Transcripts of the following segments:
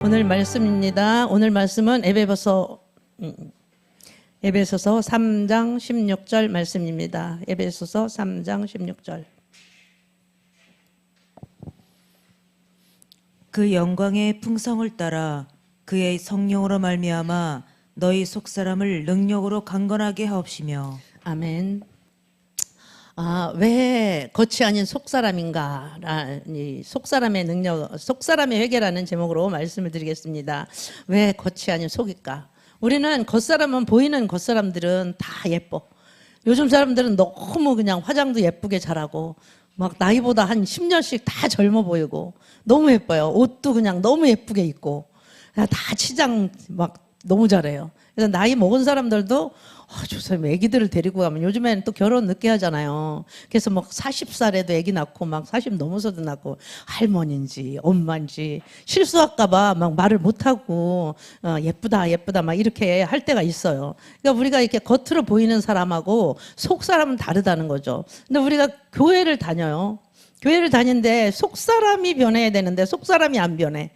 오늘 말씀입니다. 오늘 말씀은 에베소서 3장 16절 말씀입니다. 에베소서 3장 16절. 그 영광의 풍성을 따라 그의 성령으로 말미암아 너희 속사람을 능력으로 강건하게 하옵시며. 아멘. 왜 겉이 아닌 속사람인가? 이 속사람의 능력, 속사람의 회개라는 제목으로 말씀을 드리겠습니다. 왜 겉이 아닌 속일까? 우리는 겉사람은 보이는 겉사람들은 다 예뻐. 요즘 사람들은 너무 그냥 화장도 예쁘게 잘하고 막 나이보다 한 10년씩 다 젊어 보이고 너무 예뻐요. 옷도 그냥 너무 예쁘게 입고 다 치장 막 너무 잘해요. 그래서 나이 먹은 사람들도 저 사람 애기들을 데리고 가면 요즘에는 또 결혼 늦게 하잖아요. 그래서 막 40살에도 애기 낳고 막 40 넘어서도 낳고 할머니인지 엄마인지 실수할까봐 막 말을 못하고 예쁘다 예쁘다 막 이렇게 할 때가 있어요. 그러니까 우리가 이렇게 겉으로 보이는 사람하고 속 사람은 다르다는 거죠. 근데 우리가 교회를 다녀요. 교회를 다니는데 속 사람이 변해야 되는데 속 사람이 안 변해.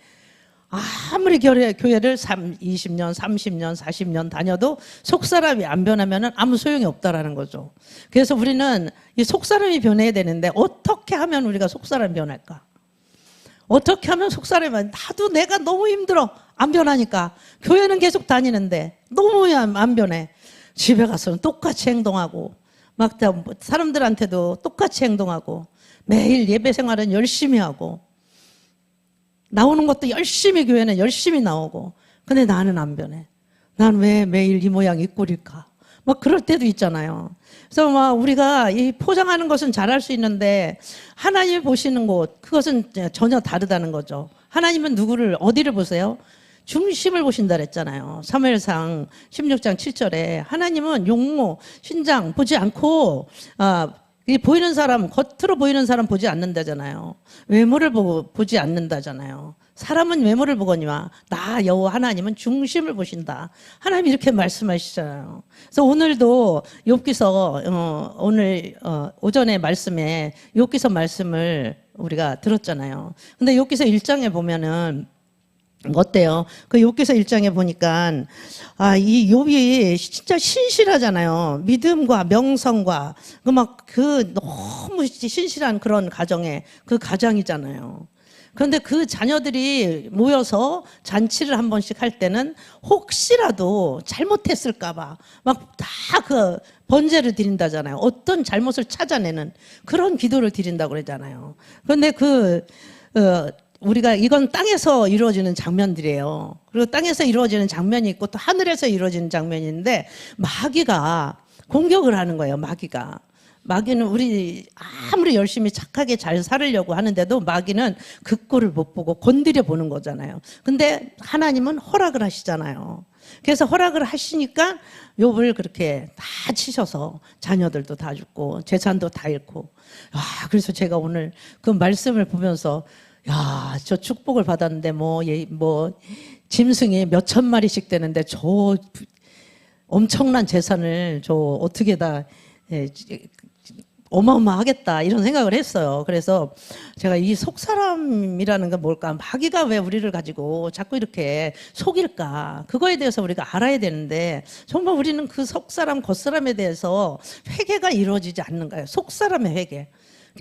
아무리 교회를 20년, 30년, 40년 다녀도 속사람이 안 변하면 아무 소용이 없다라는 거죠. 그래서 우리는 이 속사람이 변해야 되는데 어떻게 하면 우리가 속사람이 변할까? 어떻게 하면 속사람이 나도 내가 너무 힘들어. 안 변하니까. 교회는 계속 다니는데 너무 안 변해. 집에 가서는 똑같이 행동하고 막 사람들한테도 똑같이 행동하고 매일 예배 생활은 열심히 하고 나오는 것도 열심히 교회는 열심히 나오고 근데 나는 안 변해. 난 왜 매일 이 모양 이 꼴일까? 막 그럴 때도 있잖아요. 그래서 막 우리가 이 포장하는 것은 잘할 수 있는데 하나님이 보시는 곳 그것은 전혀 다르다는 거죠. 하나님은 누구를 어디를 보세요? 중심을 보신다 그랬잖아요. 사무엘상 16장 7절에 하나님은 용모, 신장 보지 않고 이 보이는 사람, 겉으로 보이는 사람 보지 않는다잖아요. 외모를 보지 않는다잖아요. 사람은 외모를 보거니와 나 여호와 하나님은 중심을 보신다. 하나님이 이렇게 말씀하시잖아요. 그래서 오늘도 욥기서 오늘 오전에 말씀에 욥기서 말씀을 우리가 들었잖아요. 근데 욥기서 1장에 보면은 어때요? 그 욥기서 1장에 보니까 이 욥이 진짜 신실하잖아요. 믿음과 명성과 그 너무 신실한 그런 가정에 그 가장이잖아요. 그런데 그 자녀들이 모여서 잔치를 한 번씩 할 때는 혹시라도 잘못했을까봐 막 다 그 번제를 드린다잖아요. 어떤 잘못을 찾아내는 그런 기도를 드린다고 그러잖아요. 그런데 우리가 이건 땅에서 이루어지는 장면들이에요. 그리고 땅에서 이루어지는 장면이 있고 또 하늘에서 이루어지는 장면인데 마귀가 공격을 하는 거예요. 마귀는 우리 아무리 열심히 착하게 잘 살으려고 하는데도 마귀는 그 꼴을 못 보고 건드려 보는 거잖아요. 근데 하나님은 허락을 하시잖아요. 그래서 허락을 하시니까 욥을 그렇게 다 치셔서 자녀들도 다 죽고 재산도 다 잃고 그래서 제가 오늘 그 말씀을 보면서 저 축복을 받았는데 짐승이 몇 천 마리씩 되는데 저 엄청난 재산을 저 어떻게 다 어마어마하겠다 이런 생각을 했어요. 그래서 제가 이 속사람이라는 건 뭘까? 마귀가 왜 우리를 가지고 자꾸 이렇게 속일까? 그거에 대해서 우리가 알아야 되는데 정말 우리는 그 속사람, 겉사람에 대해서 회개가 이루어지지 않는가요? 속사람의 회개.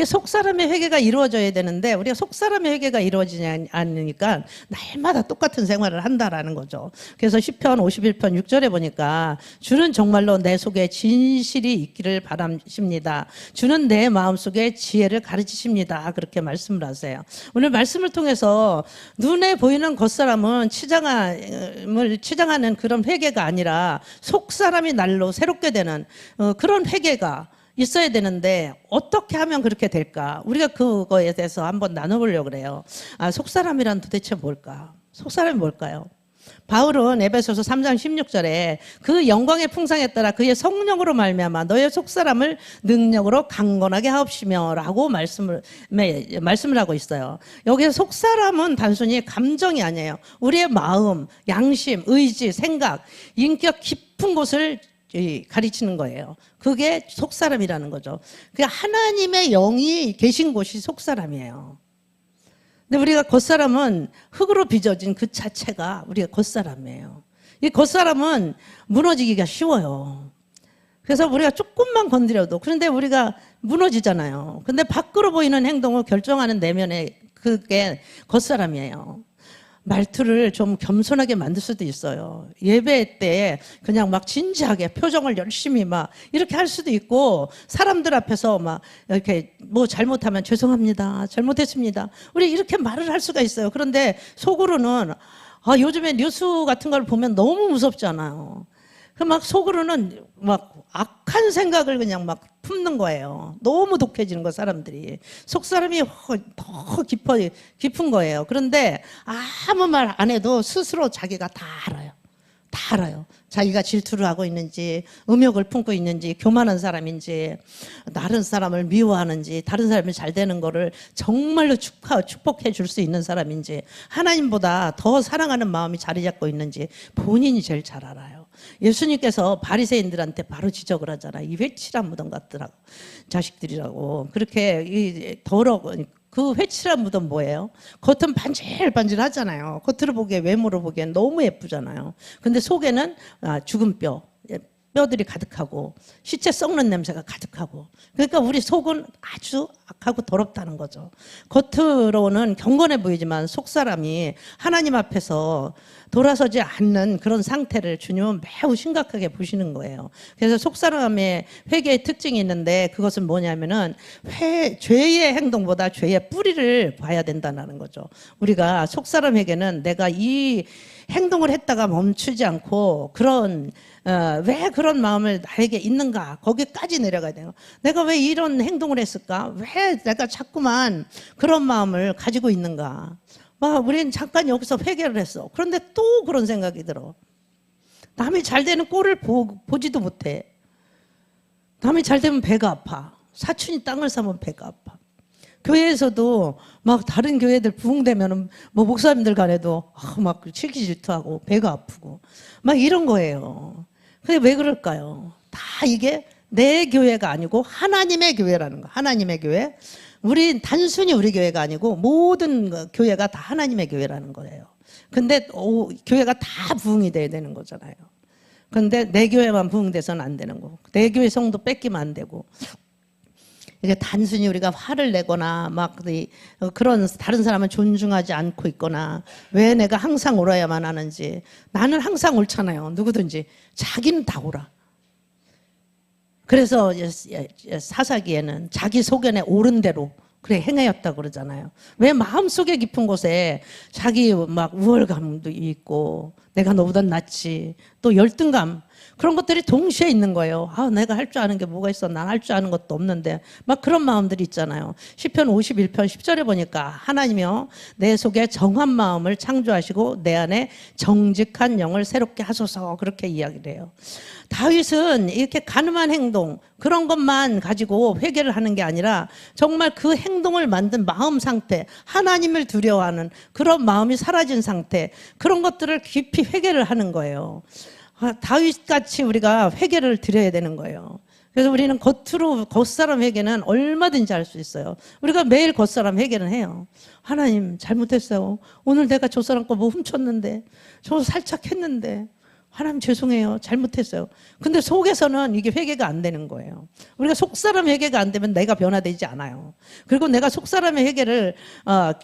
속사람의 회개가 이루어져야 되는데 우리가 속사람의 회개가 이루어지지 않으니까 날마다 똑같은 생활을 한다라는 거죠. 그래서 시편 51편 6절에 보니까 주는 정말로 내 속에 진실이 있기를 바라십니다. 주는 내 마음속에 지혜를 가르치십니다. 그렇게 말씀을 하세요. 오늘 말씀을 통해서 눈에 보이는 겉사람은 치장하는 그런 회개가 아니라 속사람이 날로 새롭게 되는 그런 회개가 있어야 되는데 어떻게 하면 그렇게 될까? 우리가 그거에 대해서 한번 나눠보려고 그래요. 속사람이란 도대체 뭘까? 속사람이 뭘까요? 바울은 에베소서 3장 16절에 그 영광의 풍성에 따라 그의 성령으로 말미암아 너의 속사람을 능력으로 강건하게 하옵시며 라고 말씀을 하고 있어요. 여기서 속사람은 단순히 감정이 아니에요. 우리의 마음, 양심, 의지, 생각, 인격 깊은 곳을 가르치는 거예요. 그게 속사람이라는 거죠. 그 하나님의 영이 계신 곳이 속사람이에요. 근데 우리가 겉사람은 흙으로 빚어진 그 자체가 우리가 겉사람이에요. 이 겉사람은 무너지기가 쉬워요. 그래서 우리가 조금만 건드려도, 그런데 우리가 무너지잖아요. 근데 밖으로 보이는 행동을 결정하는 내면의 그게 겉사람이에요. 말투를 좀 겸손하게 만들 수도 있어요. 예배 때 그냥 막 진지하게 표정을 열심히 막 이렇게 할 수도 있고, 사람들 앞에서 막 이렇게 뭐 잘못하면 죄송합니다, 잘못했습니다, 우리 이렇게 말을 할 수가 있어요. 그런데 속으로는 요즘에 뉴스 같은 걸 보면 너무 무섭잖아요. 그 막 속으로는 막 악한 생각을 그냥 막 품는 거예요. 너무 독해지는 거, 사람들이. 속사람이 더 깊은 거예요. 그런데 아무 말 안 해도 스스로 자기가 다 알아요. 다 알아요. 자기가 질투를 하고 있는지, 음욕을 품고 있는지, 교만한 사람인지, 다른 사람을 미워하는지, 다른 사람이 잘 되는 거를 정말로 축복해 줄 수 있는 사람인지, 하나님보다 더 사랑하는 마음이 자리 잡고 있는지 본인이 제일 잘 알아요. 예수님께서 바리새인들한테 바로 지적을 하잖아요. 이 회칠한 무덤 같더라고, 자식들이라고. 그렇게 이 그 회칠한 무덤 뭐예요? 겉은 반질반질하잖아요. 겉으로 보기에, 외모로 보기엔 너무 예쁘잖아요. 근데 속에는 죽은 뼈들이 가득하고 시체 썩는 냄새가 가득하고, 그러니까 우리 속은 아주 악하고 더럽다는 거죠. 겉으로는 경건해 보이지만 속사람이 하나님 앞에서 돌아서지 않는 그런 상태를 주님은 매우 심각하게 보시는 거예요. 그래서 속사람의 회개의 특징이 있는데, 그것은 뭐냐면은 죄의 행동보다 죄의 뿌리를 봐야 된다는 거죠. 우리가 속사람 회개는 내가 이 행동을 했다가 멈추지 않고 왜 그런 마음을 나에게 있는가, 거기까지 내려가야 돼요. 내가 왜 이런 행동을 했을까? 왜 내가 자꾸만 그런 마음을 가지고 있는가? 우리는 잠깐 여기서 회개를 했어. 그런데 또 그런 생각이 들어. 남이 잘 되는 꼴을 보지도 못해. 남이 잘 되면 배가 아파. 사촌이 땅을 사면 배가 아파. 교회에서도 막 다른 교회들 부흥되면은 뭐 목사님들 간에도 막 실기 질투하고 배가 아프고 막 이런 거예요. 그게 왜 그럴까요? 다 이게 내 교회가 아니고 하나님의 교회라는 거. 하나님의 교회. 우리 단순히 우리 교회가 아니고 모든 교회가 다 하나님의 교회라는 거예요. 근데 교회가 다 부흥이 돼야 되는 거잖아요. 근데 내 교회만 부흥돼서는 안 되는 거고, 내 교회 성도 뺏기면 안 되고, 이게 단순히 우리가 화를 내거나 막 그런 다른 사람을 존중하지 않고 있거나, 왜 내가 항상 옳아야만 하는지, 나는 항상 옳잖아요. 누구든지 자기는 다 옳아. 그래서 사사기에는 자기 소견에 옳은 대로 그래 행하였다고 그러잖아요. 왜 마음속에 깊은 곳에 자기 막 우월감도 있고, 내가 너보다 낫지, 또 열등감, 그런 것들이 동시에 있는 거예요. 내가 할 줄 아는 게 뭐가 있어, 난 할 줄 아는 것도 없는데, 막 그런 마음들이 있잖아요. 시편 51편 10절에 보니까 하나님이여 내 속에 정한 마음을 창조하시고 내 안에 정직한 영을 새롭게 하소서, 그렇게 이야기를 해요. 다윗은 이렇게 가늠한 행동, 그런 것만 가지고 회개를 하는 게 아니라 정말 그 행동을 만든 마음 상태, 하나님을 두려워하는 그런 마음이 사라진 상태, 그런 것들을 깊이 회개를 하는 거예요. 다윗같이 우리가 회개를 드려야 되는 거예요. 그래서 우리는 겉사람 회개는 얼마든지 할 수 있어요. 우리가 매일 겉사람 회개는 해요. 하나님 잘못했어요. 오늘 내가 저 사람 거 뭐 훔쳤는데, 저 살짝 했는데, 하나님 죄송해요, 잘못했어요. 근데 속에서는 이게 회개가 안 되는 거예요. 우리가 속사람 회개가 안 되면 내가 변화되지 않아요. 그리고 내가 속사람의 회개를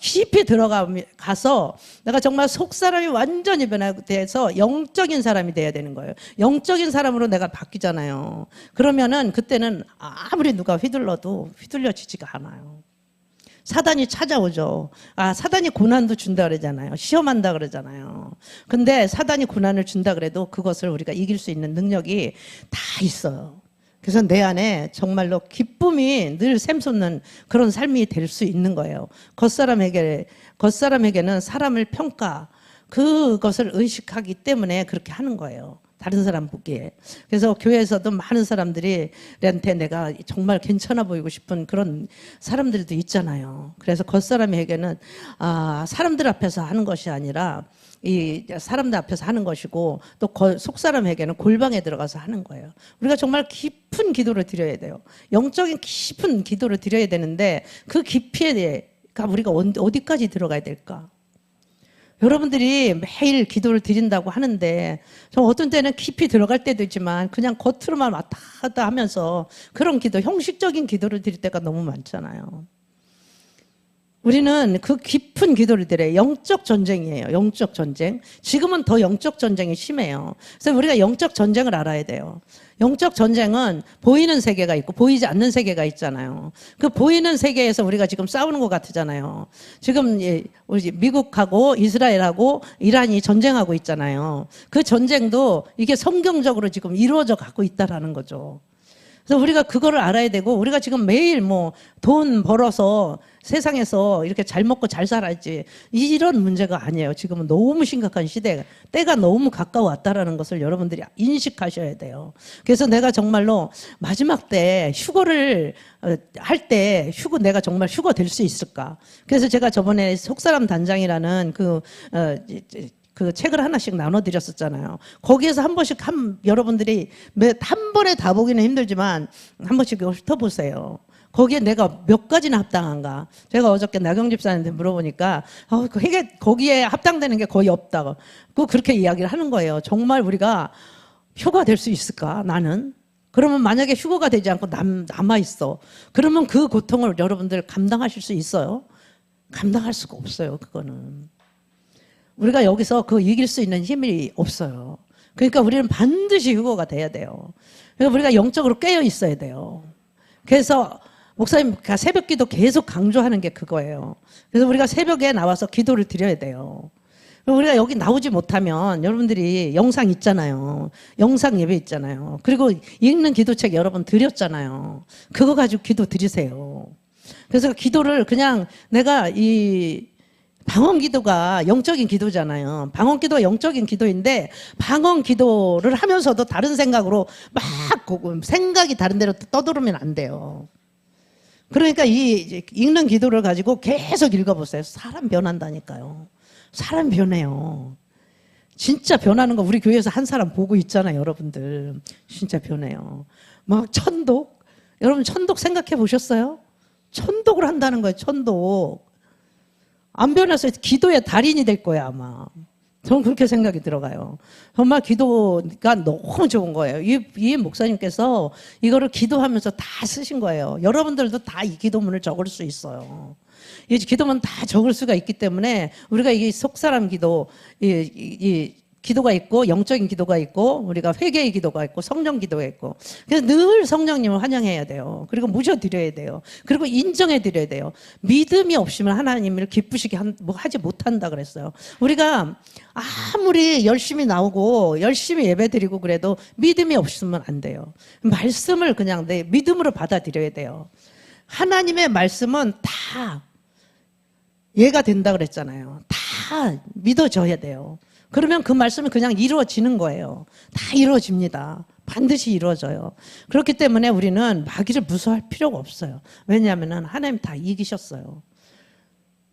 깊이 들어가서 내가 정말 속사람이 완전히 변화돼서 영적인 사람이 돼야 되는 거예요. 영적인 사람으로 내가 바뀌잖아요. 그러면은 그때는 아무리 누가 휘둘러도 휘둘려지지가 않아요. 사단이 찾아오죠. 사단이 고난도 준다 그러잖아요. 시험한다 그러잖아요. 근데 사단이 고난을 준다 그래도 그것을 우리가 이길 수 있는 능력이 다 있어요. 그래서 내 안에 정말로 기쁨이 늘 샘솟는 그런 삶이 될 수 있는 거예요. 겉사람에게는 사람을 그것을 의식하기 때문에 그렇게 하는 거예요. 다른 사람 보기에. 그래서 교회에서도 많은 사람들한테 내가 정말 괜찮아 보이고 싶은 그런 사람들도 있잖아요. 그래서 겉사람에게는 사람들 앞에서 하는 것이 아니라 이 사람들 앞에서 하는 것이고, 또 속사람에게는 골방에 들어가서 하는 거예요. 우리가 정말 깊은 기도를 드려야 돼요. 영적인 깊은 기도를 드려야 되는데, 그 깊이에 우리가 어디까지 들어가야 될까? 여러분들이 매일 기도를 드린다고 하는데 저 어떤 때는 깊이 들어갈 때도 있지만 그냥 겉으로만 왔다 갔다 하면서 그런 기도, 형식적인 기도를 드릴 때가 너무 많잖아요. 우리는 그 깊은 기도를 드려요. 영적 전쟁이에요. 영적 전쟁. 지금은 더 영적 전쟁이 심해요. 그래서 우리가 영적 전쟁을 알아야 돼요. 영적 전쟁은 보이는 세계가 있고 보이지 않는 세계가 있잖아요. 그 보이는 세계에서 우리가 지금 싸우는 것 같으잖아요. 지금 우리 미국하고 이스라엘하고 이란이 전쟁하고 있잖아요. 그 전쟁도 이게 성경적으로 지금 이루어져 가고 있다라는 거죠. 그래서 우리가 그거를 알아야 되고, 우리가 지금 매일 뭐 돈 벌어서 세상에서 이렇게 잘 먹고 잘 살아야지 이런 문제가 아니에요. 지금은 너무 심각한 시대가, 때가 너무 가까워 왔다라는 것을 여러분들이 인식하셔야 돼요. 그래서 내가 정말로 마지막 때 휴거를 할 때 내가 정말 휴거 될 수 있을까? 그래서 제가 저번에 속사람 단장이라는 그 책을 하나씩 나눠드렸었잖아요. 거기에서 한 번씩 여러분들이 한 번에 다 보기는 힘들지만 한 번씩 훑어보세요. 거기에 내가 몇 가지나 합당한가. 제가 어저께 나경 집사님한테 물어보니까 거기에 합당되는 게 거의 없다고. 그렇게 이야기를 하는 거예요. 정말 우리가 휴가 될 수 있을까? 나는. 그러면 만약에 휴거가 되지 않고 남아있어. 그러면 그 고통을 여러분들 감당하실 수 있어요? 감당할 수가 없어요. 그거는. 우리가 여기서 이길 수 있는 힘이 없어요. 그러니까 우리는 반드시 휴거가 돼야 돼요. 그러니까 우리가 영적으로 깨어 있어야 돼요. 그래서 목사님과 새벽 기도 계속 강조하는 게 그거예요. 그래서 우리가 새벽에 나와서 기도를 드려야 돼요. 우리가 여기 나오지 못하면 여러분들이 영상 있잖아요. 영상 예배 있잖아요. 그리고 읽는 기도책 여러분 드렸잖아요. 그거 가지고 기도 드리세요. 그래서 기도를 그냥 내가 방언 기도가 영적인 기도잖아요. 방언 기도가 영적인 기도인데 방언 기도를 하면서도 다른 생각으로 막 생각이 다른 데로 떠들으면 안 돼요. 그러니까 읽는 기도를 가지고 계속 읽어보세요. 사람 변한다니까요. 사람 변해요. 진짜 변하는 거 우리 교회에서 한 사람 보고 있잖아요, 여러분들. 진짜 변해요. 막 천독. 여러분 천독 생각해 보셨어요? 천독을 한다는 거예요, 천독. 안 변해서 기도의 달인이 될 거야, 아마. 저는 그렇게 생각이 들어가요. 정말 기도가 너무 좋은 거예요. 이 목사님께서 이거를 기도하면서 다 쓰신 거예요. 여러분들도 다 이 기도문을 적을 수 있어요. 이 기도문 다 적을 수가 있기 때문에 우리가 이 속사람 기도, 기도가 있고 영적인 기도가 있고 우리가 회개의 기도가 있고 성령 기도가 있고, 그래서 늘 성령님을 환영해야 돼요. 그리고 모셔드려야 돼요. 그리고 인정해드려야 돼요. 믿음이 없으면 하나님을 기쁘시게 하지 못한다 그랬어요. 우리가 아무리 열심히 나오고 열심히 예배드리고 그래도 믿음이 없으면 안 돼요. 말씀을 그냥 내 믿음으로 받아들여야 돼요. 하나님의 말씀은 다 예가 된다 그랬잖아요. 다 믿어져야 돼요. 그러면 그 말씀이 그냥 이루어지는 거예요. 다 이루어집니다. 반드시 이루어져요. 그렇기 때문에 우리는 마귀를 무서워할 필요가 없어요. 왜냐하면 하나님 다 이기셨어요.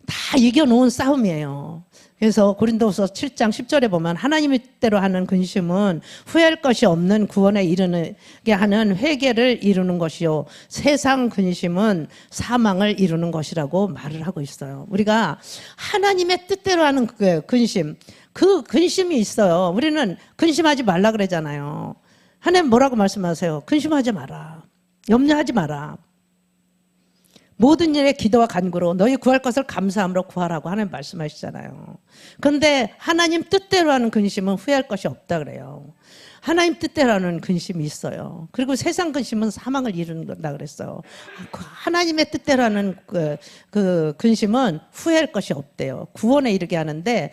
다 이겨놓은 싸움이에요. 그래서 고린도후서 7장 10절에 보면 하나님의 뜻대로 하는 근심은 후회할 것이 없는 구원에 이르게 하는 회개를 이루는 것이요, 세상 근심은 사망을 이루는 것이라고 말을 하고 있어요. 우리가 하나님의 뜻대로 하는 그 근심이 있어요. 우리는 근심하지 말라 그러잖아요. 하나님 뭐라고 말씀하세요? 근심하지 마라. 염려하지 마라. 모든 일에 기도와 간구로 너희 구할 것을 감사함으로 구하라고 하나님 말씀하시잖아요. 그런데 하나님 뜻대로 하는 근심은 후회할 것이 없다 그래요. 하나님 뜻대로 하는 근심이 있어요. 그리고 세상 근심은 사망을 이룬다 그랬어요. 하나님의 뜻대로 하는 그 근심은 후회할 것이 없대요. 구원에 이르게 하는데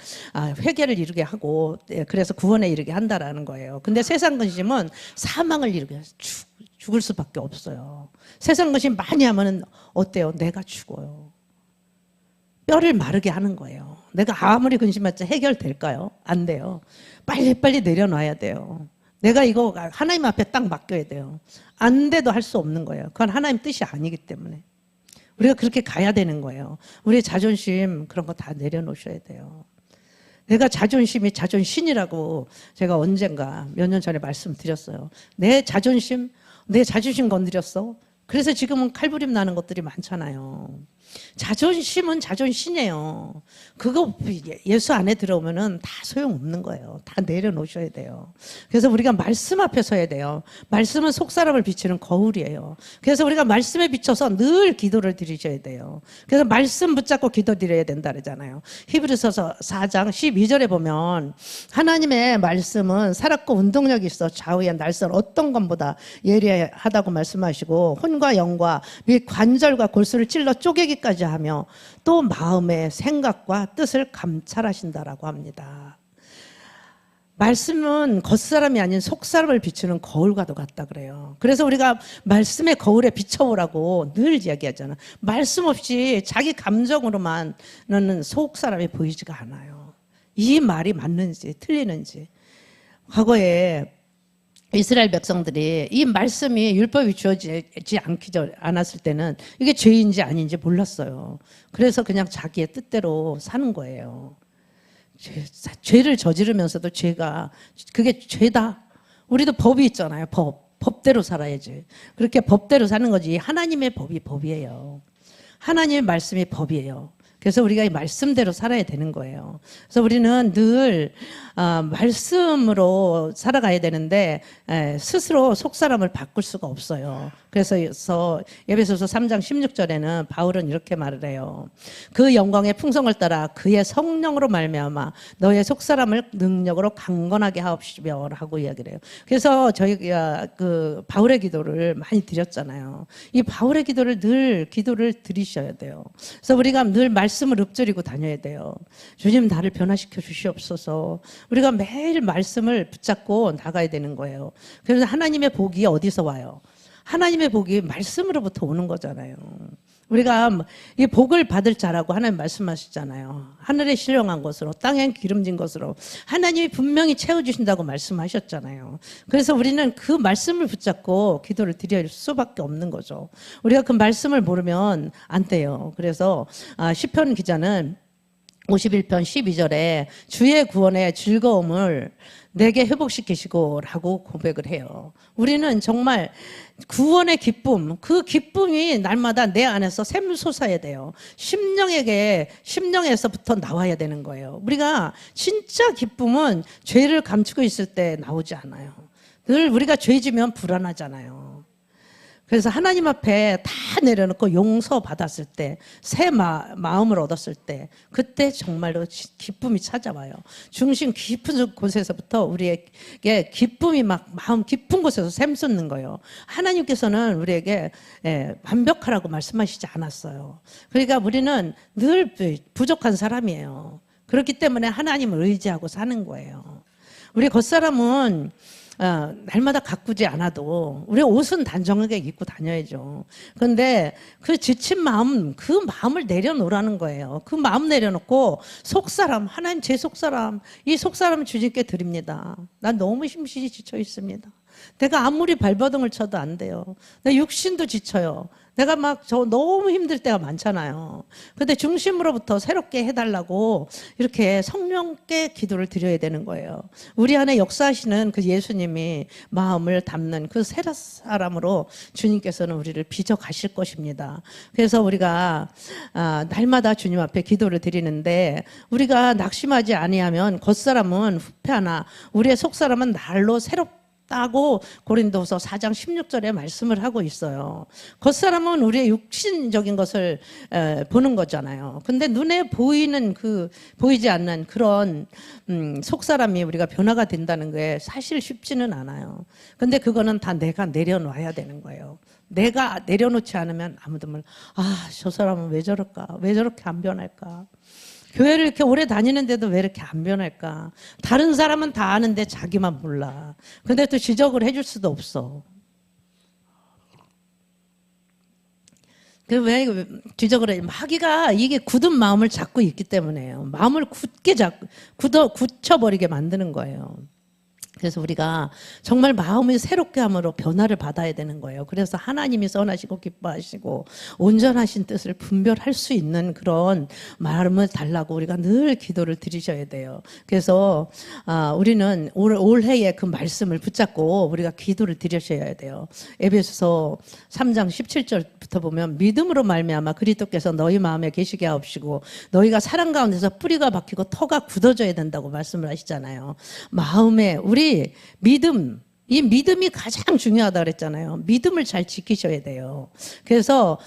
회개를 이루게 하고, 그래서 구원에 이르게 한다라는 거예요. 근데 세상 근심은 사망을 이루게 해서 죽을 수밖에 없어요. 세상 근심 많이 하면 어때요? 내가 죽어요. 뼈를 마르게 하는 거예요. 내가 아무리 근심했자 해결될까요? 안 돼요. 빨리빨리 내려놔야 돼요. 내가 이거 하나님 앞에 딱 맡겨야 돼요. 안 돼도 할 수 없는 거예요. 그건 하나님 뜻이 아니기 때문에. 우리가 그렇게 가야 되는 거예요. 우리의 자존심 그런 거 다 내려놓으셔야 돼요. 내가 자존심이 자존신이라고 제가 언젠가 몇 년 전에 말씀드렸어요. 내 자존심 건드렸어? 그래서 지금은 칼부림 나는 것들이 많잖아요. 자존심은 자존심이에요. 그거 예수 안에 들어오면은 다 소용없는 거예요. 다 내려놓으셔야 돼요. 그래서 우리가 말씀 앞에 서야 돼요. 말씀은 속사람을 비추는 거울이에요. 그래서 우리가 말씀에 비춰서 늘 기도를 드리셔야 돼요. 그래서 말씀 붙잡고 기도 드려야 된다 그러잖아요. 히브리서서 4장 12절에 보면 하나님의 말씀은 살았고 운동력이 있어 좌우의 날선 어떤 것보다 예리하다고 말씀하시고 혼과 영과 및 관절과 골수를 찔러 쪼개기까지 하며 또 마음의 생각과 뜻을 감찰하신다라고 합니다. 말씀은 겉사람이 아닌 속사람을 비추는 거울과도 같다 그래요. 그래서 우리가 말씀의 거울에 비춰보라고 늘 이야기하잖아. 말씀 없이 자기 감정으로만은 속사람이 보이지가 않아요. 이 말이 맞는지 틀리는지. 과거에 이스라엘 백성들이 이 말씀이 율법이 주어지지 않았을 때는 이게 죄인지 아닌지 몰랐어요. 그래서 그냥 자기의 뜻대로 사는 거예요. 죄를 저지르면서도 그게 죄다. 우리도 법이 있잖아요. 법대로 살아야지. 그렇게 법대로 사는 거지. 하나님의 법이 법이에요. 하나님의 말씀이 법이에요. 그래서 우리가 이 말씀대로 살아야 되는 거예요. 그래서 우리는 늘 말씀으로 살아가야 되는데 스스로 속사람을 바꿀 수가 없어요. 그래서 에베소서 3장 16절에는 바울은 이렇게 말을 해요. 그 영광의 풍성을 따라 그의 성령으로 말미암아 너의 속사람을 능력으로 강건하게 하옵시며 라고 이야기를 해요. 그래서 저희가 그 바울의 기도를 많이 드렸잖아요. 이 바울의 기도를 늘 기도를 드리셔야 돼요. 그래서 우리가 늘 말씀을 읊조리고 다녀야 돼요. 주님 나를 변화시켜 주시옵소서. 우리가 매일 말씀을 붙잡고 나가야 되는 거예요. 그래서 하나님의 복이 어디서 와요? 하나님의 복이 말씀으로부터 오는 거잖아요. 우리가 이 복을 받을 자라고 하나님 말씀하셨잖아요. 하늘에 신령한 것으로 땅에 기름진 것으로 하나님이 분명히 채워주신다고 말씀하셨잖아요. 그래서 우리는 그 말씀을 붙잡고 기도를 드릴 수밖에 없는 거죠. 우리가 그 말씀을 모르면 안 돼요. 그래서 시편 기자는 51편 12절에 주의 구원의 즐거움을 내게 회복시키시고 라고 고백을 해요. 우리는 정말 구원의 기쁨, 그 기쁨이 날마다 내 안에서 샘솟아야 돼요. 심령에서부터 나와야 되는 거예요. 우리가 진짜 기쁨은 죄를 감추고 있을 때 나오지 않아요. 늘 우리가 죄 지면 불안하잖아요. 그래서 하나님 앞에 다 내려놓고 용서받았을 때, 새 마음을 얻었을 때, 그때 정말로 기쁨이 찾아와요. 중심 깊은 곳에서부터 우리에게 기쁨이 막 마음 깊은 곳에서 샘솟는 거예요. 하나님께서는 우리에게 완벽하라고 말씀하시지 않았어요. 그러니까 우리는 늘 부족한 사람이에요. 그렇기 때문에 하나님을 의지하고 사는 거예요. 우리 겉사람은 날마다 가꾸지 않아도 우리 옷은 단정하게 입고 다녀야죠. 그런데 그 지친 마음, 그 마음을 내려놓으라는 거예요. 그 마음 내려놓고 속사람, 하나님 제 속사람, 이 속사람을 주님께 드립니다. 난 너무 힘이 지쳐 있습니다. 내가 아무리 발버둥을 쳐도 안 돼요. 내 육신도 지쳐요. 내가 너무 힘들 때가 많잖아요. 근데 중심으로부터 새롭게 해달라고 이렇게 성령께 기도를 드려야 되는 거예요. 우리 안에 역사하시는 그 예수님이 마음을 담는 그 새 사람으로 주님께서는 우리를 빚어 가실 것입니다. 그래서 우리가 날마다 주님 앞에 기도를 드리는데 우리가 낙심하지 아니하면 겉사람은 후패하나 우리의 속사람은 날로 새롭다고 고린도서 4장 16절에 말씀을 하고 있어요. 겉사람은 우리의 육신적인 것을 보는 거잖아요. 근데 눈에 보이지 않는 그런 속사람이 우리가 변화가 된다는 게 사실 쉽지는 않아요. 근데 그거는 다 내가 내려놔야 되는 거예요. 내가 내려놓지 않으면 아무도 저 사람은 왜 저럴까? 왜 저렇게 안 변할까? 교회를 이렇게 오래 다니는데도 왜 이렇게 안 변할까? 다른 사람은 다 아는데 자기만 몰라. 근데 또 지적을 해줄 수도 없어. 왜 지적을 해? 마귀가 이게 굳은 마음을 잡고 있기 때문에요. 마음을 굳혀버리게 만드는 거예요. 그래서 우리가 정말 마음을 새롭게 함으로 변화를 받아야 되는 거예요. 그래서 하나님이 선하시고 기뻐하시고 온전하신 뜻을 분별할 수 있는 그런 마음을 달라고 우리가 늘 기도를 드리셔야 돼요. 그래서 우리는 올해의 그 말씀을 붙잡고 우리가 기도를 드리셔야 돼요. 에베소서 3장 17절부터 보면 믿음으로 말미암아 그리스도께서 너희 마음에 계시게 하옵시고 너희가 사랑 가운데서 뿌리가 박히고 터가 굳어져야 된다고 말씀을 하시잖아요. 마음에 우리 믿음, 이 믿음이 가장 중요하다 그랬잖아요. 믿음을 잘 지키셔야 돼요. 그래서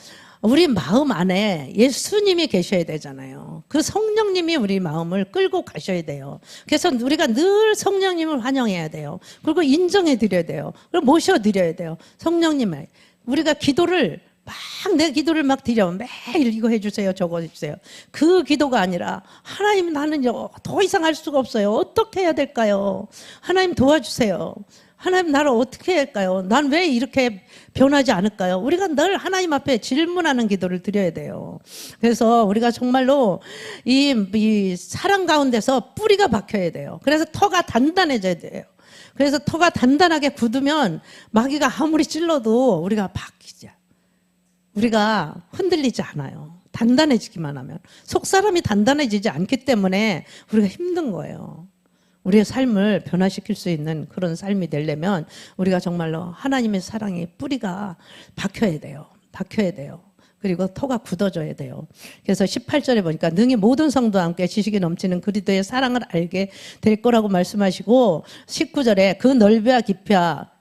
우리 마음 안에 예수님이 계셔야 되잖아요. 그 성령님이 우리 마음을 끌고 가셔야 돼요. 그래서 우리가 늘 성령님을 환영해야 돼요. 그리고 인정해 드려야 돼요. 그리고 모셔 드려야 돼요. 성령님을. 우리가 기도를 막 내 기도를 막 드려 매일 이거 해주세요 저거 해주세요. 그 기도가 아니라 하나님 나는 더 이상 할 수가 없어요. 어떻게 해야 될까요? 하나님 도와주세요. 하나님 나를 어떻게 해야 할까요? 난 왜 이렇게 변하지 않을까요? 우리가 늘 하나님 앞에 질문하는 기도를 드려야 돼요. 그래서 우리가 정말로 이 사랑 가운데서 뿌리가 박혀야 돼요. 그래서 터가 단단해져야 돼요. 그래서 터가 단단하게 굳으면 마귀가 아무리 찔러도 우리가 박히지, 우리가 흔들리지 않아요. 단단해지기만 하면. 속사람이 단단해지지 않기 때문에 우리가 힘든 거예요. 우리의 삶을 변화시킬 수 있는 그런 삶이 되려면 우리가 정말로 하나님의 사랑의 뿌리가 박혀야 돼요. 박혀야 돼요. 그리고 터가 굳어져야 돼요. 그래서 18절에 보니까 능히 모든 성도와 함께 지식이 넘치는 그리스도의 사랑을 알게 될 거라고 말씀하시고 19절에 그 넓이와 깊이와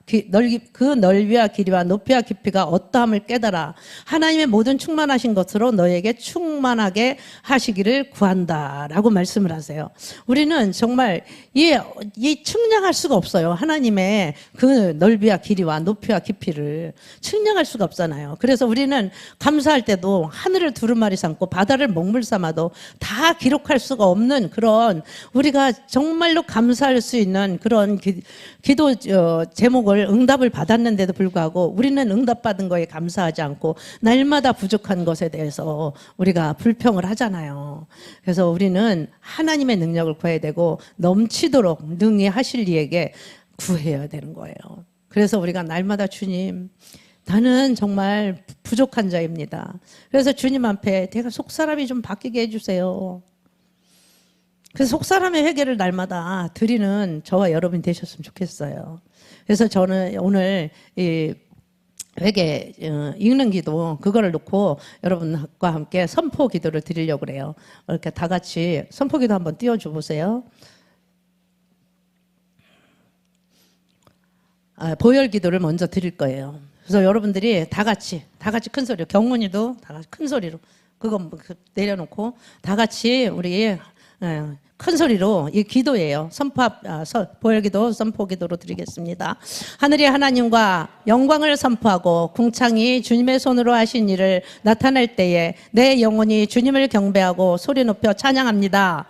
그 넓이와 길이와 높이와 깊이가 어떠함을 깨달아 하나님의 모든 충만하신 것으로 너에게 충만하게 하시기를 구한다라고 말씀을 하세요. 우리는 정말 이 측량할 수가 없어요. 하나님의 그 넓이와 길이와 높이와 깊이를 측량할 수가 없잖아요. 그래서 우리는 감사할 때도 하늘을 두루마리 삼고 바다를 먹물 삼아도 다 기록할 수가 없는 그런 우리가 정말로 감사할 수 있는 그런 기도 제목을 응답을 받았는데도 불구하고 우리는 응답받은 거에 감사하지 않고 날마다 부족한 것에 대해서 우리가 불평을 하잖아요. 그래서 우리는 하나님의 능력을 구해야 되고 넘치도록 능히 하실 이에게 구해야 되는 거예요. 그래서 우리가 날마다 주님, 나는 정말 부족한 자입니다. 그래서 주님 앞에 내가 속사람이 좀 바뀌게 해주세요. 그래서 속사람의 회개를 날마다 드리는 저와 여러분이 되셨으면 좋겠어요. 그래서 저는 오늘 이 회개 읽는 기도 그거를 놓고 여러분과 함께 선포 기도를 드리려고 그래요. 이렇게 다 같이 선포 기도 한번 띄워줘 보세요. 보혈 기도를 먼저 드릴 거예요. 그래서 여러분들이 다 같이 큰 소리로, 경훈이도 다 같이 큰 소리로 그거 내려놓고 다 같이 우리 큰 소리로 이 기도예요. 보혈기도 선포기도로 드리겠습니다. 하늘의 하나님과 영광을 선포하고 궁창이 주님의 손으로 하신 일을 나타낼 때에 내 영혼이 주님을 경배하고 소리 높여 찬양합니다.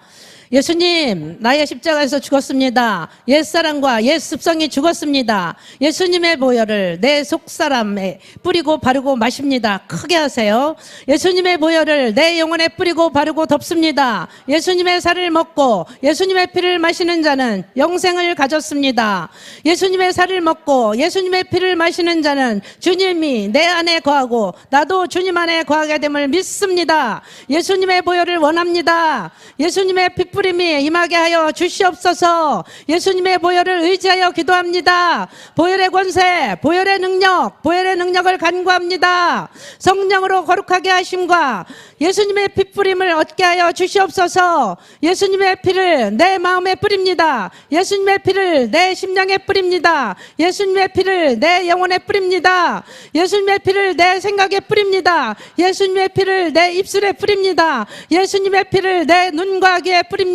예수님, 나의 십자가에서 죽었습니다. 옛사랑과 옛습성이 죽었습니다. 예수님의 보혈을 내 속사람에 뿌리고 바르고 마십니다. 크게 하세요. 예수님의 보혈을 내 영혼에 뿌리고 바르고 덮습니다. 예수님의 살을 먹고 예수님의 피를 마시는 자는 영생을 가졌습니다. 예수님의 살을 먹고 예수님의 피를 마시는 자는 주님이 내 안에 거하고 나도 주님 안에 거하게 됨을 믿습니다. 예수님의 보혈을 원합니다. 예수님의 피 뿌림이 임하게 하여 주시옵소서. 예수님의 보혈을 의지하여 기도합니다. 보혈의 권세, 보혈의 능력을 간구합니다. 성령으로 거룩하게 하심과 예수님의 피 뿌림을 얻게 하여 주시옵소서. 예수님의 피를 내 마음에 뿌립니다. 예수님의 피를 내 심령에 뿌립니다. 예수님의 피를 내 영혼에 뿌립니다. 예수님의 피를 내 생각에 뿌립니다. 예수님의 피를 내 입술에 뿌립니다. 예수님의 피를 내 눈과 귀에 뿌립니다.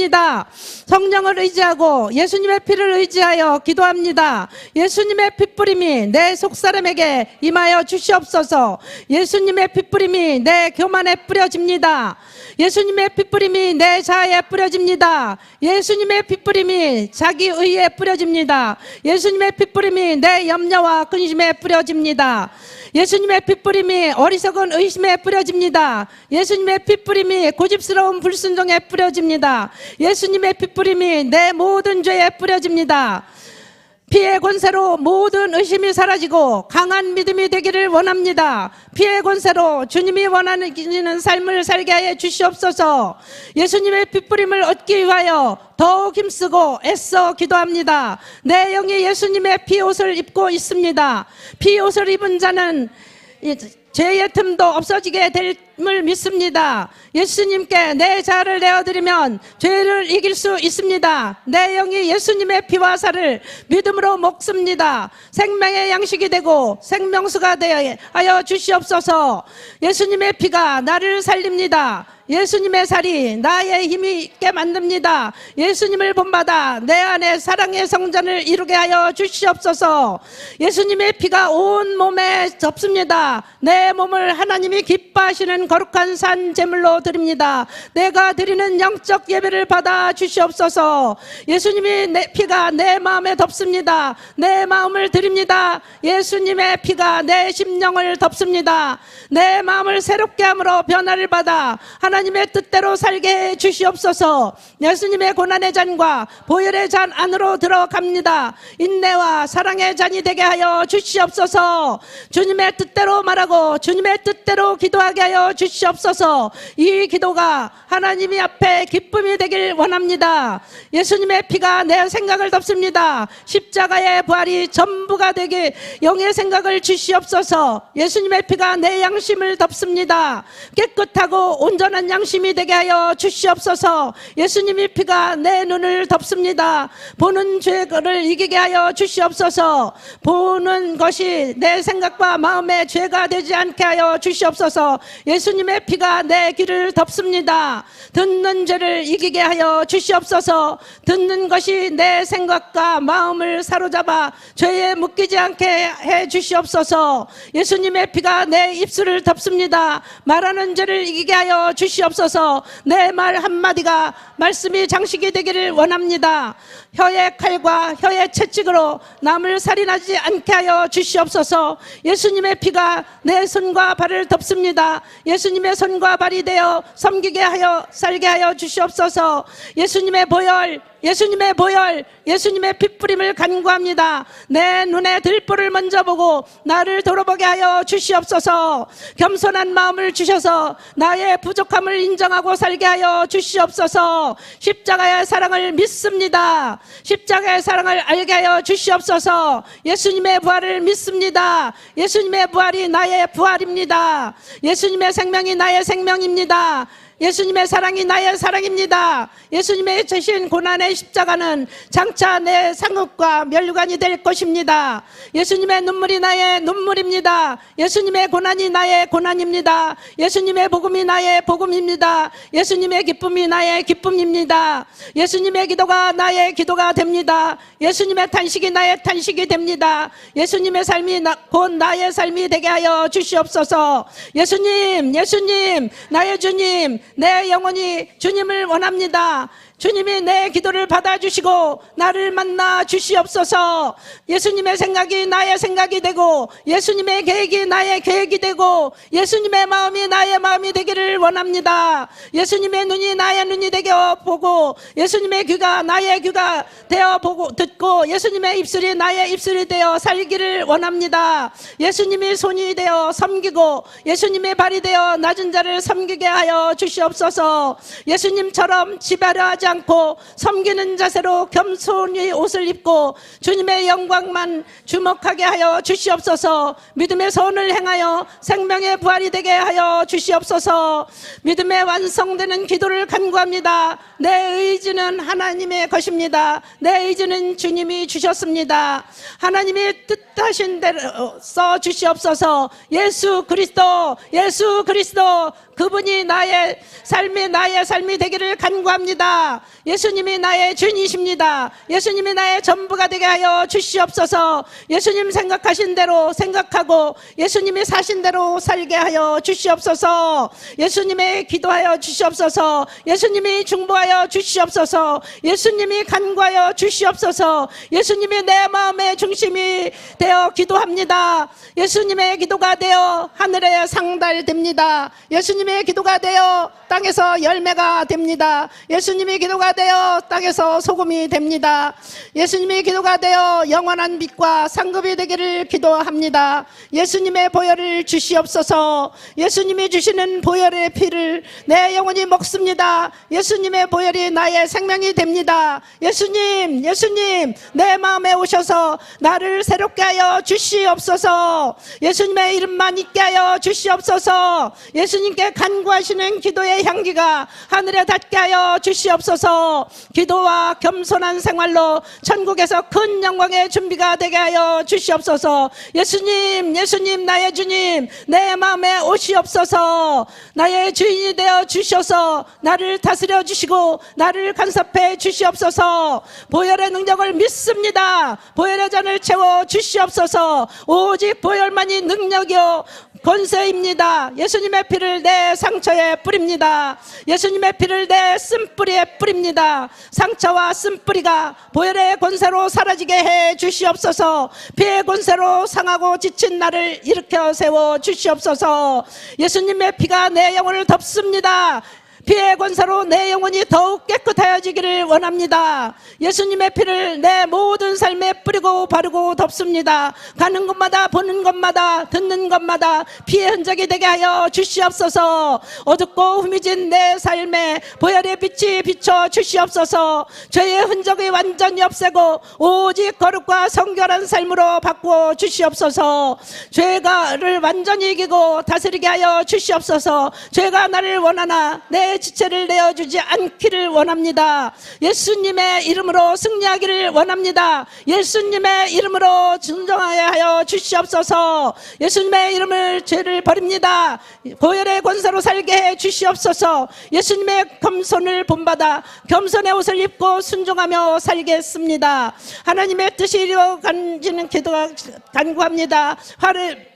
성령을 의지하고 예수님의 피를 의지하여 기도합니다. 예수님의 피 뿌림이 내 속사람에게 임하여 주시옵소서. 예수님의 피 뿌림이 내 교만에 뿌려집니다. 예수님의 피 뿌림이 내 자아에 뿌려집니다. 예수님의 피 뿌림이 자기 의에 뿌려집니다. 예수님의 피 뿌림이 내 염려와 근심에 뿌려집니다. 예수님의 피 뿌림이 어리석은 의심에 뿌려집니다. 예수님의 피 뿌림이 고집스러운 불순종에 뿌려집니다. 예수님의 피 뿌림이 내 모든 죄에 뿌려집니다. 피의 권세로 모든 의심이 사라지고 강한 믿음이 되기를 원합니다. 피의 권세로 주님이 원하는 삶을 살게 하여 주시옵소서. 예수님의 핏부림을 얻기 위하여 더욱 힘쓰고 애써 기도합니다. 내 영이 예수님의 피옷을 입고 있습니다. 피옷을 입은 자는 죄의 틈도 없어지게 됨을 믿습니다. 예수님께 내 자아를 내어드리면 죄를 이길 수 있습니다. 내 영이 예수님의 피와 살을 믿음으로 먹습니다. 생명의 양식이 되고 생명수가 되어 주시옵소서. 예수님의 피가 나를 살립니다. 예수님의 살이 나의 힘이 있게 만듭니다. 예수님을 본받아 내 안에 사랑의 성전을 이루게 하여 주시옵소서. 예수님의 피가 온 몸에 덮습니다. 내 몸을 하나님이 기뻐하시는 거룩한 산 제물로 드립니다. 내가 드리는 영적 예배를 받아 주시옵소서. 예수님이 내 피가 내 마음에 덮습니다. 내 마음을 드립니다. 예수님의 피가 내 심령을 덮습니다. 내 마음을 새롭게 함으로 변화를 받아 하나님의 뜻대로 살게 해 주시옵소서. 예수님의 고난의 잔과 보혈의 잔 안으로 들어갑니다. 인내와 사랑의 잔이 되게 하여 주시옵소서. 주님의 뜻대로 말하고 주님의 뜻대로 기도하게 하여 주시옵소서. 이 기도가 하나님이 앞에 기쁨이 되길 원합니다. 예수님의 피가 내 생각을 덮습니다. 십자가의 부활이 전부가 되게 영의 생각을 주시옵소서. 예수님의 피가 내 양심을 덮습니다. 깨끗하고 온전한 양심이 되게 하여 주시옵소서. 예수님의 피가 내 눈을 덮습니다. 보는 죄를 이기게 하여 주시옵소서. 보는 것이 내 생각과 마음의 죄가 되지 않게 하여 주시옵소서. 예수님의 피가 내 귀를 덮습니다. 듣는 죄를 이기게 하여 주시옵소서. 듣는 것이 내 생각과 마음을 사로잡아 죄에 묶이지 않게 해 주시옵소서. 예수님의 피가 내 입술을 덮습니다. 말하는 죄를 이기게 하여 주시옵소서. 내 말 한마디가 말씀이 장식이 되기를 원합니다. 혀의 칼과 혀의 채찍으로 남을 살인하지 않게 하여 주시옵소서. 예수님의 피가 내 손과 발을 덮습니다. 예수님의 손과 발이 되어 섬기게 하여 살게 하여 주시옵소서. 예수님의 보혈, 예수님의 보혈, 예수님의 핏부림을 간구합니다. 내 눈에 들보를 먼저 보고 나를 돌아보게 하여 주시옵소서. 겸손한 마음을 주셔서 나의 부족함을 인정하고 살게 하여 주시옵소서. 십자가의 사랑을 믿습니다. 십자가의 사랑을 알게 하여 주시옵소서. 예수님의 부활을 믿습니다. 예수님의 부활이 나의 부활입니다. 예수님의 생명이 나의 생명입니다. 예수님의 사랑이 나의 사랑입니다. 예수님의 지신 고난의 십자가는 장차 내 상급과 면류관이 될 것입니다. 예수님의 눈물이 나의 눈물입니다. 예수님의 고난이 나의 고난입니다. 예수님의 복음이 나의 복음입니다. 예수님의 기쁨이 나의 기쁨입니다. 예수님의 기도가 나의 기도가 됩니다. 예수님의 탄식이 나의 탄식이 됩니다. 예수님의 삶이 곧 나의 삶이 되게 하여 주시옵소서. 예수님, 예수님, 나의 주님, 내 영혼이 주님을 원합니다. 주님이 내 기도를 받아주시고 나를 만나 주시옵소서. 예수님의 생각이 나의 생각이 되고 예수님의 계획이 나의 계획이 되고 예수님의 마음이 나의 마음이 되기를 원합니다. 예수님의 눈이 나의 눈이 되어 보고 예수님의 귀가 나의 귀가 되어 보고 듣고 예수님의 입술이 나의 입술이 되어 살기를 원합니다. 예수님이 손이 되어 섬기고 예수님의 발이 되어 낮은 자를 섬기게 하여 주시옵소서. 예수님처럼 지배하려 하지 않고 섬기는 자세로 겸손히 옷을 입고 주님의 영광만 주목하게 하여 주시옵소서. 믿음의 선을 행하여 생명의 부활이 되게 하여 주시옵소서. 믿음의 완성되는 기도를 간구합니다. 내 의지는 하나님의 것입니다. 내 의지는 주님이 주셨습니다. 하나님이 뜻하신 대로 써 주시옵소서. 예수 그리스도, 예수 그리스도, 그분이 나의 삶이 되기를 간구합니다. 예수님이 나의 주님이십니다. 예수님이 나의 전부가 되게 하여 주시옵소서. 예수님 생각하신 대로 생각하고 예수님이 사신 대로 살게 하여 주시옵소서. 예수님의 기도하여 주시옵소서. 예수님이 중보하여 주시옵소서. 예수님이 간구하여 주시옵소서. 예수님이 내 마음의 중심이 되어 기도합니다. 예수님의 기도가 되어 하늘에 상달됩니다. 예수님의 기도가 되어 땅에서 열매가 됩니다. 예수님이 기도가 되어 땅에서 소금이 됩니다. 예수님이 기도가 되어 영원한 빛과 상급이 되기를 기도합니다. 예수님의 보혈을 주시옵소서. 예수님이 주시는 보혈의 피를 내 영혼이 먹습니다. 예수님의 보혈이 나의 생명이 됩니다. 예수님, 예수님, 내 마음에 오셔서 나를 새롭게 하여 주시옵소서. 예수님의 이름만 있게 하여 주시옵소서. 예수님께 간구하시는 기도의 향기가 하늘에 닿게 하여 주시옵소서. 기도와 겸손한 생활로 천국에서 큰 영광의 준비가 되게 하여 주시옵소서. 예수님, 예수님, 나의 주님, 내 마음에 오시옵소서. 나의 주인이 되어 주셔서 나를 다스려 주시고 나를 간섭해 주시옵소서. 보혈의 능력을 믿습니다. 보혈의 잔을 채워 주시옵소서. 오직 보혈만이 능력이요 권세입니다. 예수님의 피를 내 상처에 뿌립니다. 예수님의 피를 내 쓴뿌리에 뿌립니다. 상처와 쓴뿌리가 보혈의 권세로 사라지게 해 주시옵소서. 피의 권세로 상하고 지친 나를 일으켜 세워 주시옵소서. 예수님의 피가 내 영혼을 덮습니다. 피의 권세로 내 영혼이 더욱 깨끗하여지기를 원합니다. 예수님의 피를 내 모든 삶에 뿌리고 바르고 덮습니다. 가는 곳마다 보는 곳마다 듣는 곳마다 피의 흔적이 되게 하여 주시옵소서. 어둡고 후미진 내 삶에 보혈의 빛이 비춰 주시옵소서. 죄의 흔적이 완전히 없애고 오직 거룩과 성결한 삶으로 바꾸어 주시옵소서. 죄가를 완전히 이기고 다스리게 하여 주시옵소서. 죄가 나를 원하나 내 지체를 내어주지 않기를 원합니다. 예수님의 이름으로 승리하기를 원합니다. 예수님의 이름으로 진정하게 하여 주시옵소서. 예수님의 이름을 죄를 버립니다. 보혈의 권세로 살게 해 주시옵소서. 예수님의 겸손을 본받아 겸손의 옷을 입고 순종하며 살겠습니다. 하나님의 뜻이 이루어 간지는 기도가 간구합니다.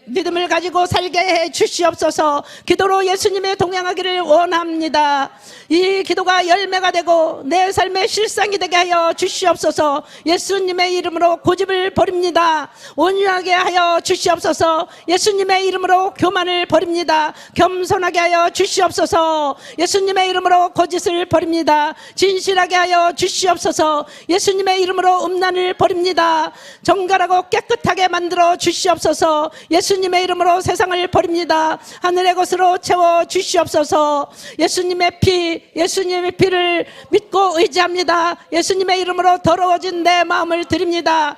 믿음을 가지고 살게 해 주시옵소서. 기도로 예수님의 동행하기를 원합니다. 이 기도가 열매가 되고 내 삶의 실상이 되게 하여 주시옵소서. 예수님의 이름으로 고집을 버립니다. 온유하게 하여 주시옵소서. 예수님의 이름으로 교만을 버립니다. 겸손하게 하여 주시옵소서. 예수님의 이름으로 거짓을 버립니다. 진실하게 하여 주시옵소서. 예수님의 이름으로 음란을 버립니다. 정결하고 깨끗하게 만들어 주시옵소서. 예수님의 이름으로 세상을 버립니다. 하늘의 것으로 채워 주시옵소서. 예수님의 피, 예수님의 피를 믿고 의지합니다. 예수님의 이름으로 더러워진 내 마음을 드립니다.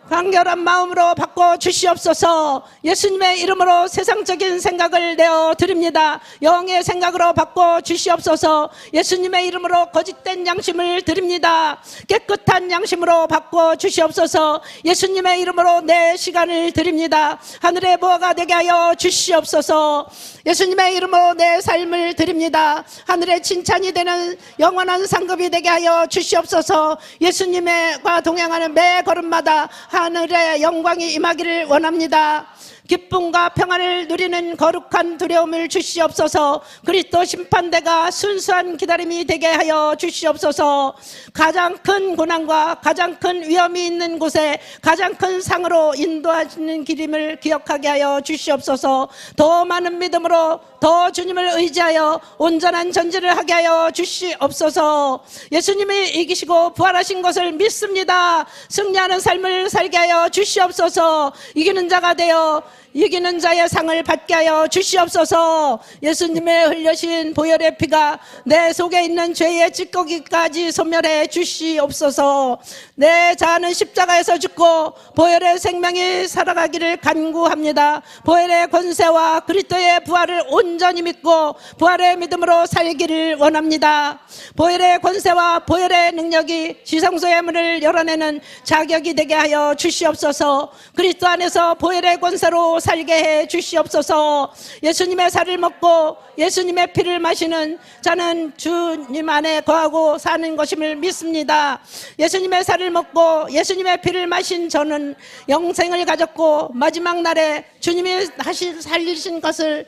간결한 마음으로 바꿔 주시옵소서. 예수님의 이름으로 세상적인 생각을 내어 드립니다. 영의 생각으로 바꿔 주시옵소서. 예수님의 이름으로 거짓된 양심을 드립니다. 깨끗한 양심으로 바꿔 주시옵소서. 예수님의 이름으로 내 시간을 드립니다. 하늘의 보화가 되게 하여 주시옵소서. 예수님의 이름으로 내 삶을 드립니다. 하늘의 칭찬이 되는 영원한 상급이 되게 하여 주시옵소서. 예수님과 동행하는 매 걸음마다 하늘의 영광이 임하기를 원합니다. 기쁨과 평안을 누리는 거룩한 두려움을 주시옵소서. 그리스도 심판대가 순수한 기다림이 되게 하여 주시옵소서. 가장 큰 고난과 가장 큰 위험이 있는 곳에 가장 큰 상으로 인도하시는 길임을 기억하게 하여 주시옵소서. 더 많은 믿음으로 더 주님을 의지하여 온전한 전진을 하게 하여 주시옵소서. 예수님이 이기시고 부활하신 것을 믿습니다. 승리하는 삶을 살게 하여 주시옵소서. 이기는 자가 되어 이기는 자의 상을 받게 하여 주시옵소서. 예수님의 흘려신 보혈의 피가 내 속에 있는 죄의 찌꺼기까지 소멸해 주시옵소서. 내 자아는 십자가에서 죽고 보혈의 생명이 살아가기를 간구합니다. 보혈의 권세와 그리스도의 부활을 온전히 믿고 부활의 믿음으로 살기를 원합니다. 보혈의 권세와 보혈의 능력이 지성소의 문을 열어내는 자격이 되게 하여 주시옵소서. 그리스도 안에서 보혈의 권세로 살게 해 주시옵소서. 예수님의 살을 먹고 예수님의 피를 마시는 자는 주님 안에 거하고 사는 것임을 믿습니다. 예수님의 살을 먹고 예수님의 피를 마신 저는 영생을 가졌고 마지막 날에 주님이 다시 살리신 것을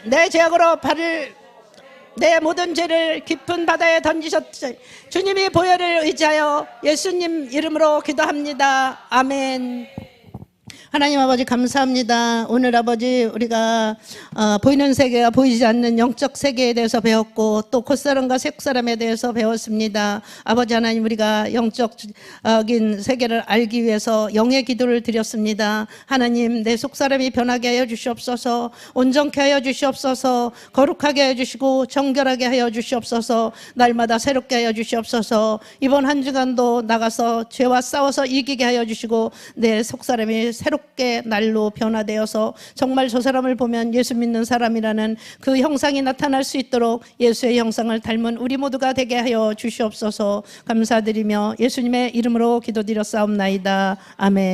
내 죄악으로 내 모든 죄를 깊은 바다에 던지셨지. 주님이 보혈을 의지하여 예수님 이름으로 기도합니다. 아멘. 하나님 아버지 감사합니다. 오늘 아버지 우리가 보이는 세계와 보이지 않는 영적 세계에 대해서 배웠고 또 콧사람과 색사람에 대해서 배웠습니다. 아버지 하나님 우리가 영적인 세계를 알기 위해서 영의 기도를 드렸습니다. 하나님 내 속사람이 변하게 하여 주시옵소서. 온전케 하여 주시옵소서. 거룩하게 하여 주시고 정결하게 하여 주시옵소서. 날마다 새롭게 하여 주시옵소서. 이번 한 주간도 나가서 죄와 싸워서 이기게 하여 주시고 내 속사람이 새롭게 날로 변화되어서 정말 저 사람을 보면 예수 믿는 사람이라는 그 형상이 나타날 수 있도록 예수의 형상을 닮은 우리 모두가 되게 하여 주시옵소서. 감사드리며 예수님의 이름으로 기도드렸사옵나이다. 아멘.